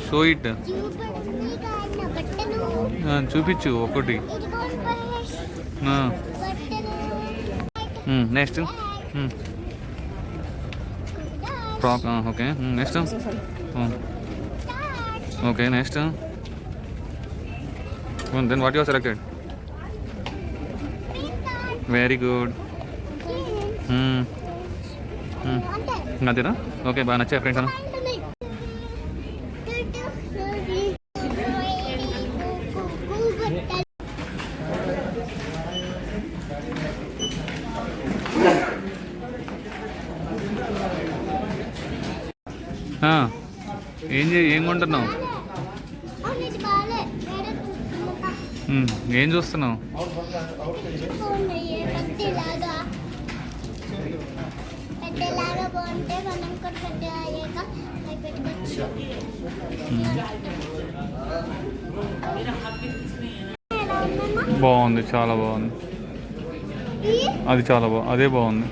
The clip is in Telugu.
Show it. చూపించు ఒకటి. Next frock. Okay next. Okay next. Then what your selected? Very good. అంతేనా? ఓకే బాగా నచ్చాయి ఫ్రెండ్స్ అన్న. ఏం కొంటున్నావు? ఏం చూస్తున్నావు? బాగుంది, చాలా బాగుంది. అది చాలా అదే బాగుంది.